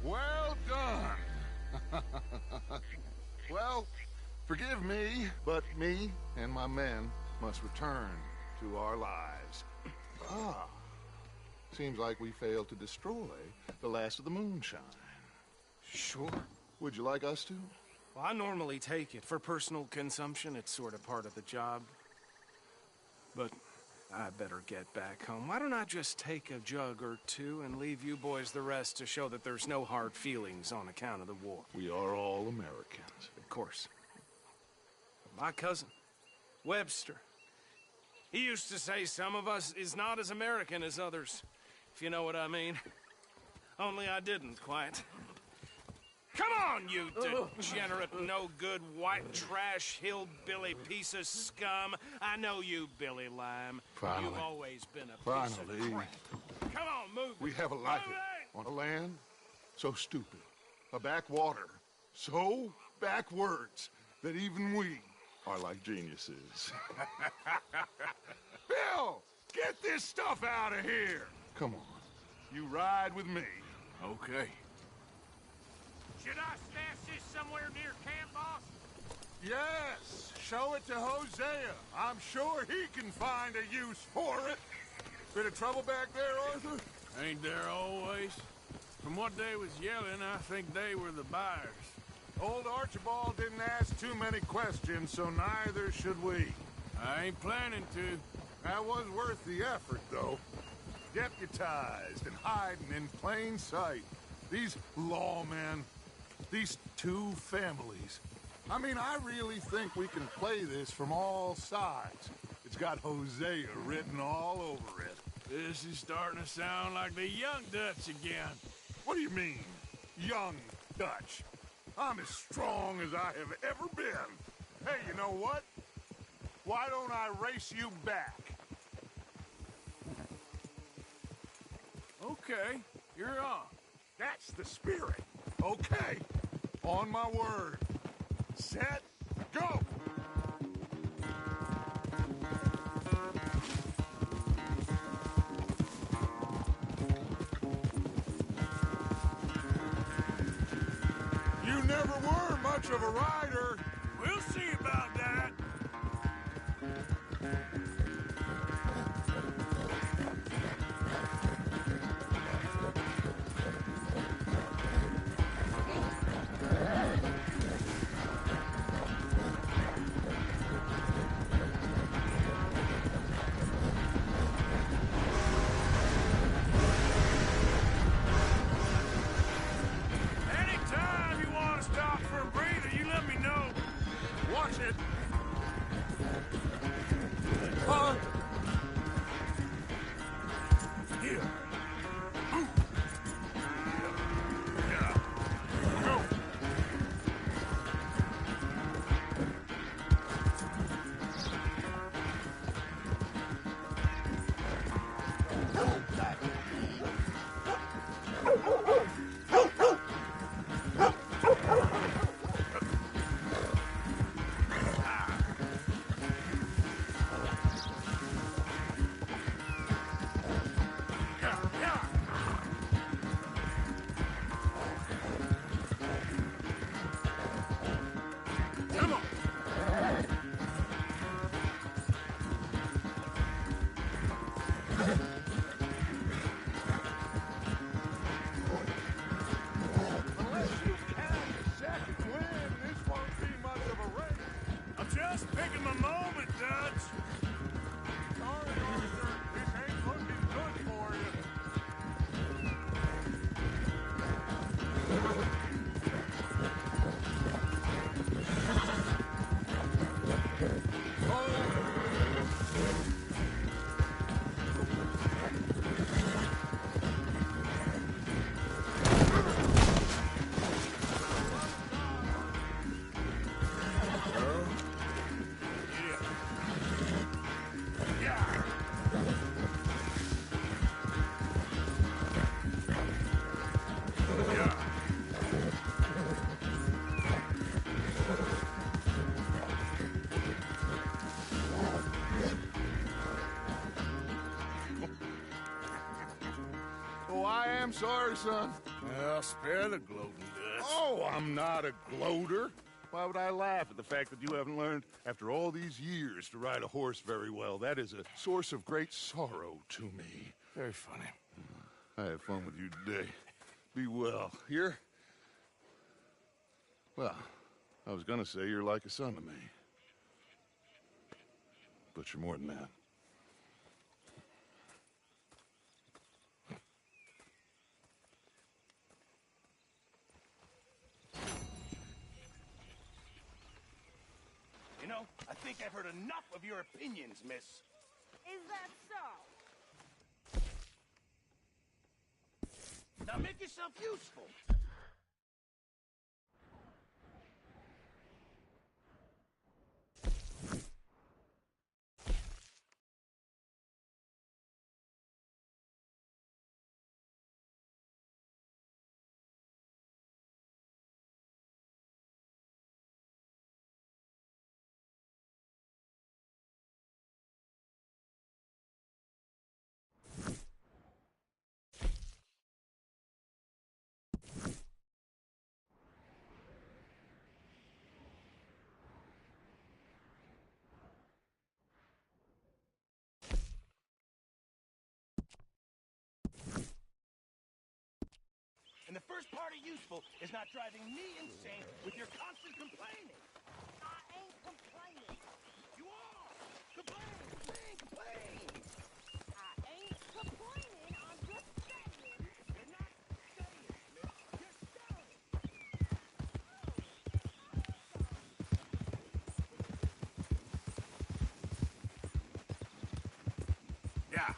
Well done. Well, forgive me, but me and my men must return to our lives. Ah, seems like we failed to destroy the last of the moonshine. Sure. Would you like us to? Well, I normally take it for personal consumption. It's sort of part of the job. But I better get back home. Why don't I just take a jug or two and leave you boys the rest to show that there's no hard feelings on account of the war? We are all Americans. Of course. My cousin, Webster, he used to say some of us is not as American as others, if you know what I mean. Only I didn't quite. Come on, you degenerate, no-good, white trash, hillbilly piece of scum. I know you, Billy Lime. Finally. You've always been a piece of crap. Come on, move. We have a life on a land so stupid, a backwater so backwards that even we are like geniuses. Bill, get this stuff out of here. Come on, you ride with me. Okay. Should I stash this somewhere near camp, boss? Yes, show it to Hosea. I'm sure he can find a use for it. Bit of trouble back there, Arthur? Ain't there always? From what they was yelling, I think they were the buyers. Old Archibald didn't ask too many questions, so neither should we. I ain't planning to. That was worth the effort, though. Deputized and hiding in plain sight. These lawmen, these two families. I mean, I really think we can play this from all sides. It's got Hosea written all over it. This is starting to sound like the Young Dutch again. What do you mean, Young Dutch? I'm as strong as I have ever been. Hey, you know what? Why don't I race you back? Okay, you're on. That's the spirit. Okay, on my word. Set, go! never were much of a rider. We'll see about that. Anytime you want to stop for a breather, you let me know. Watch it. Here. Come on. Unless you count the second win, this won't be much of a race. I'm just picking my moment, Dutch. Sorry, officer. This ain't looking good for you. Oh, I am sorry, son. Well, spare the gloating, Dutch. Oh, I'm not a gloater. Why would I laugh at the fact that you haven't learned, after all these years, to ride a horse very well? That is a source of great sorrow to me. Very funny. I had fun with you today. Be well. Here? Well, I was gonna say you're like a son to me. But you're more than that. You know, I think I've heard enough of your opinions, miss. Is that so? Now make yourself useful. And the first part of useful is not driving me insane with your constant complaining. I ain't complaining. You are! Complain! Complain! Complain! I ain't complaining. I'm just saying. You're not saying, miss. You're saying. Yeah.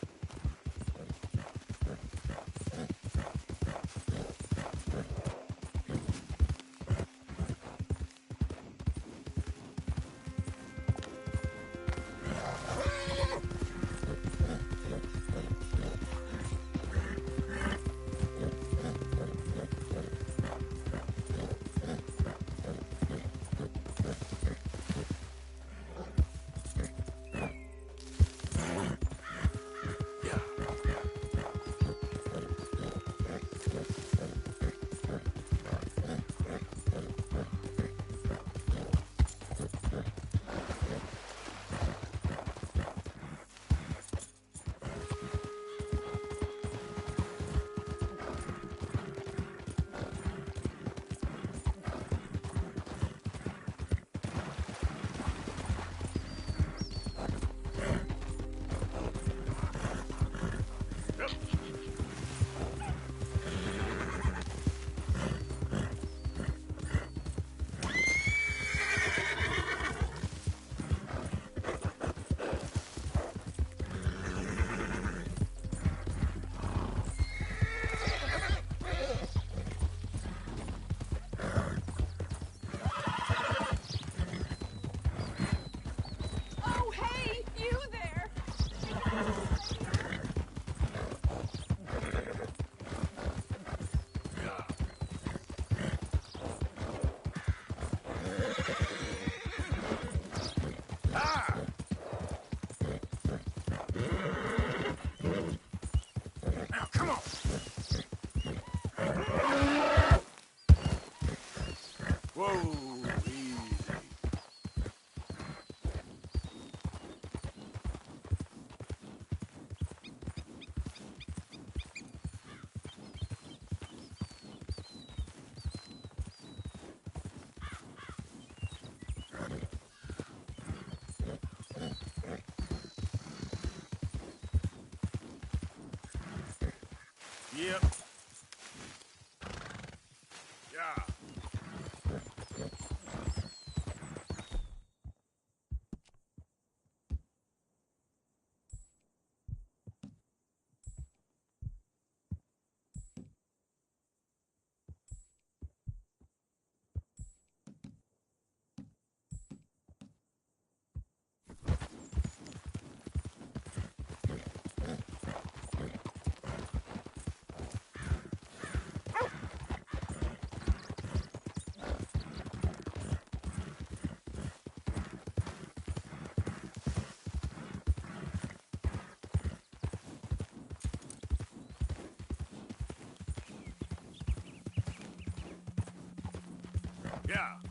Yep. Yeah. Yeah.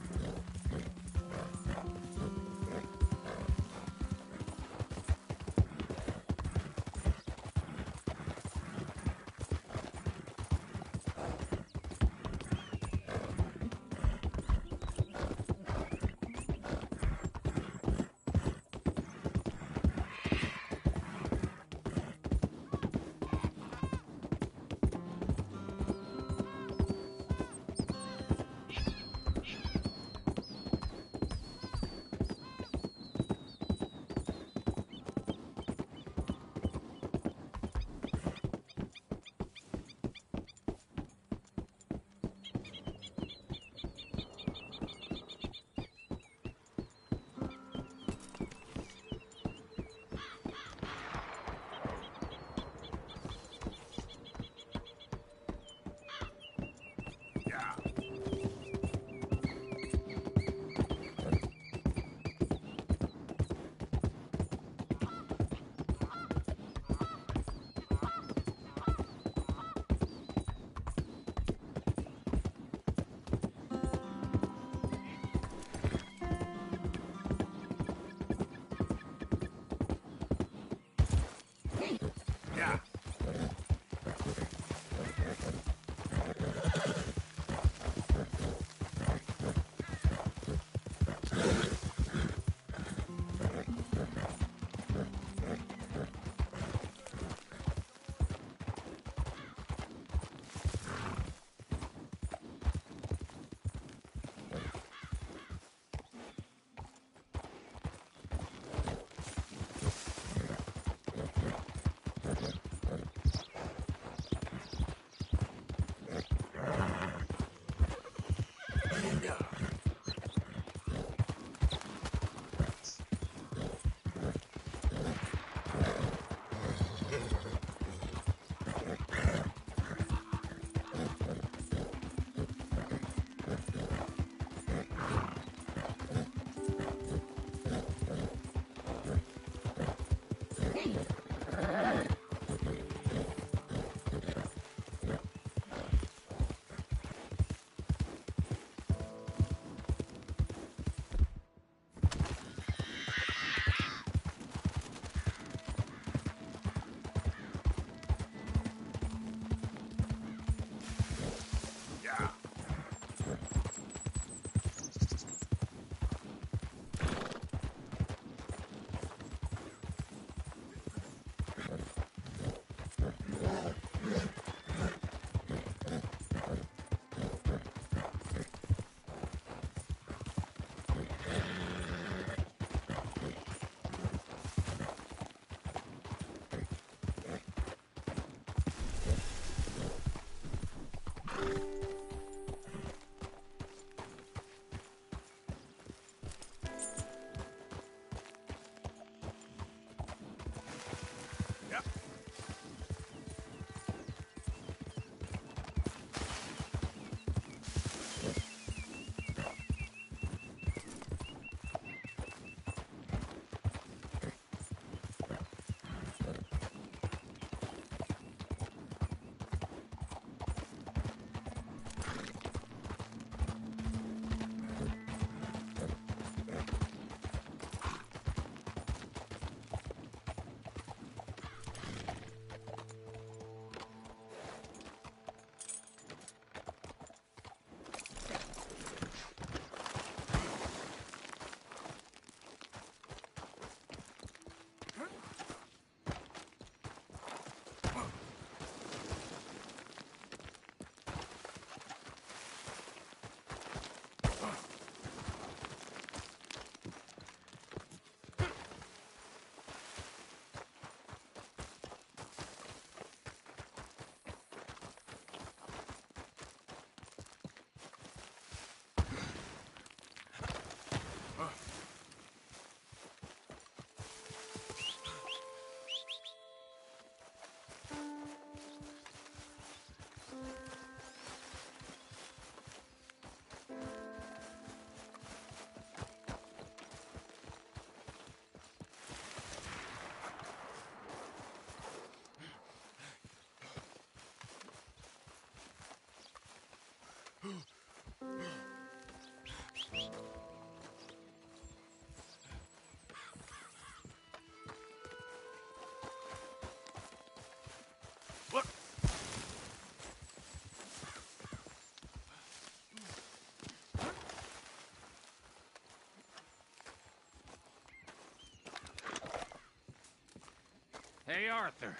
Hey, Arthur.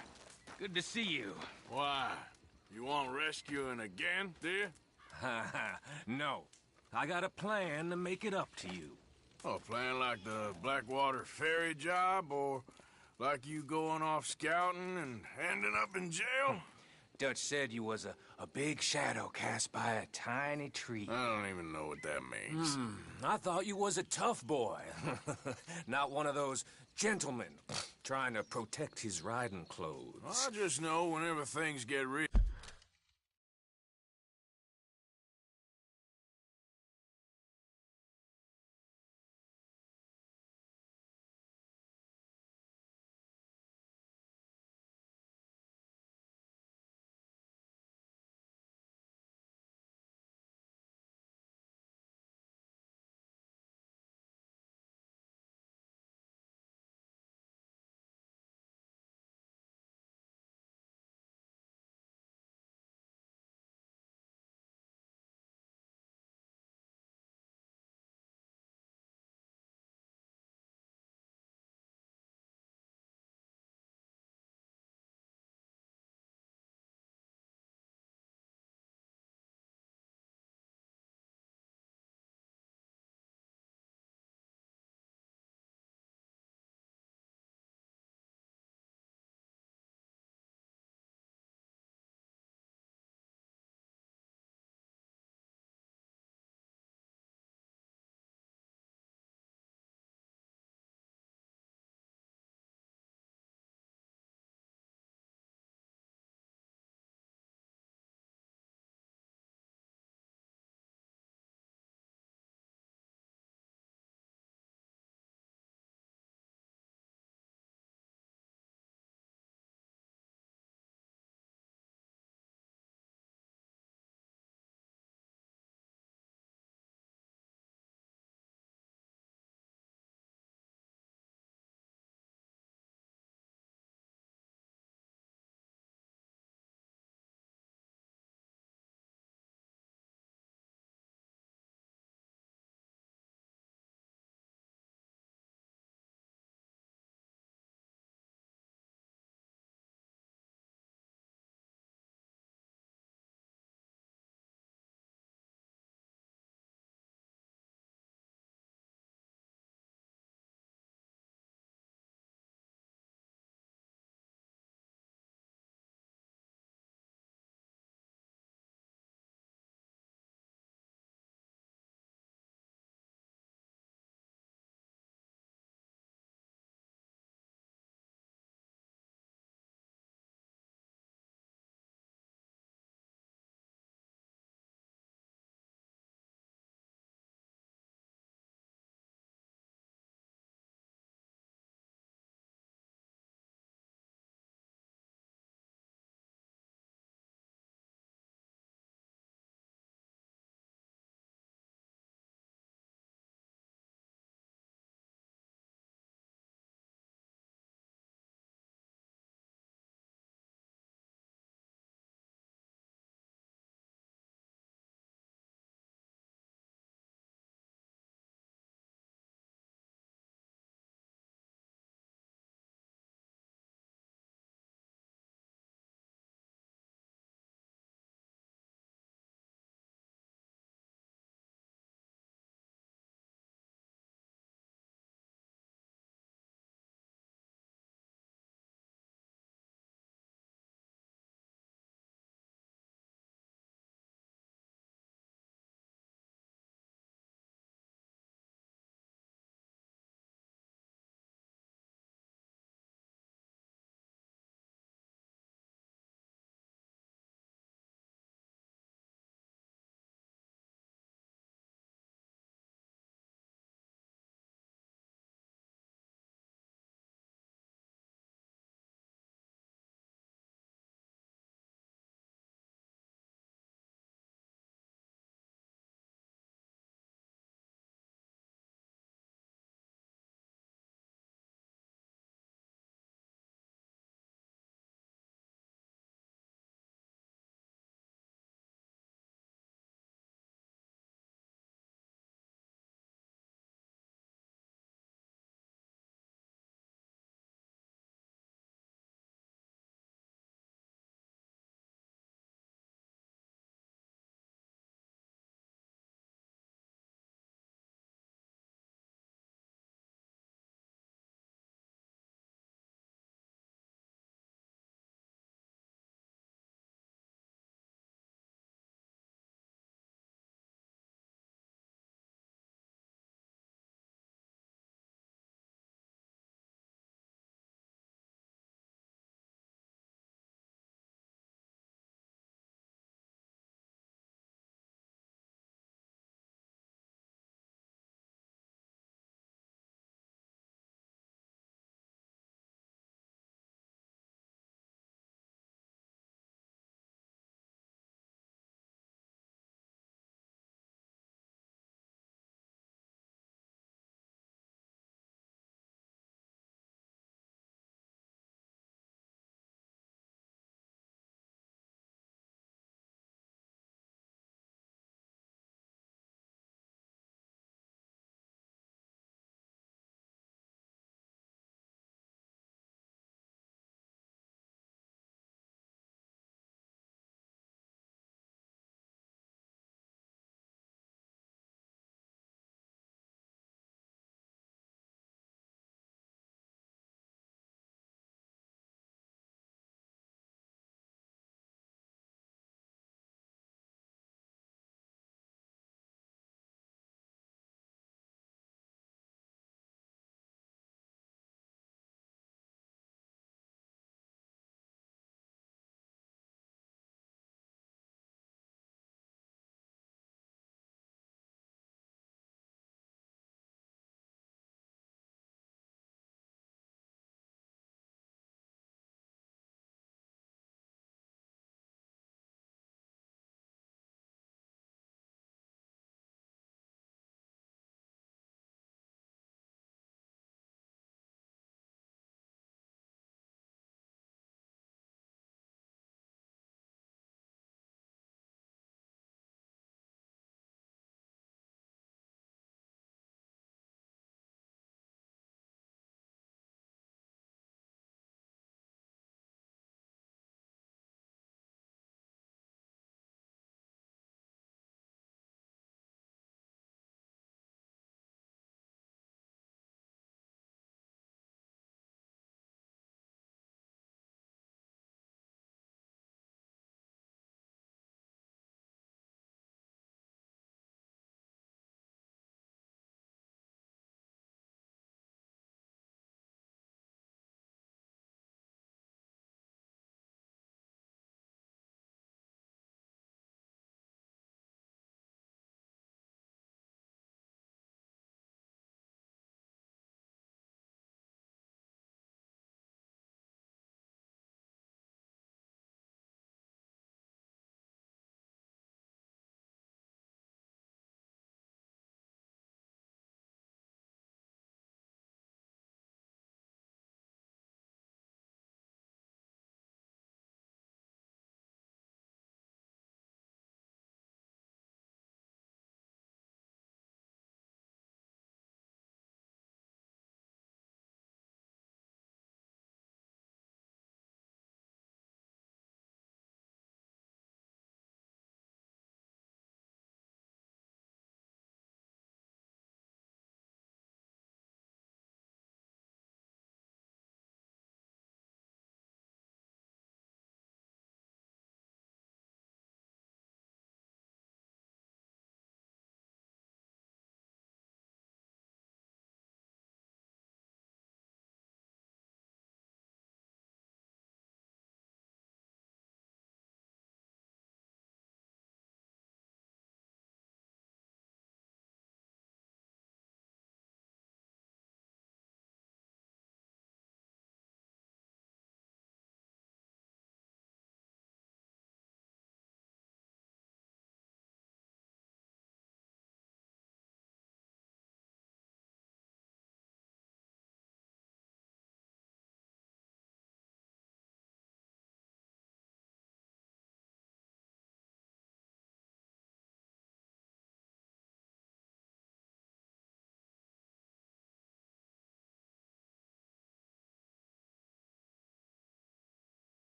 Good to see you. Why? You want rescuing again, do you? No. I got a plan to make it up to you. Oh, plan like the Blackwater ferry job, or like you going off scouting and ending up in jail? Dutch said you was a big shadow cast by a tiny tree. I don't even know what that means. I thought you was a tough boy. Not one of those gentlemen trying to protect his riding clothes. I just know whenever things get real...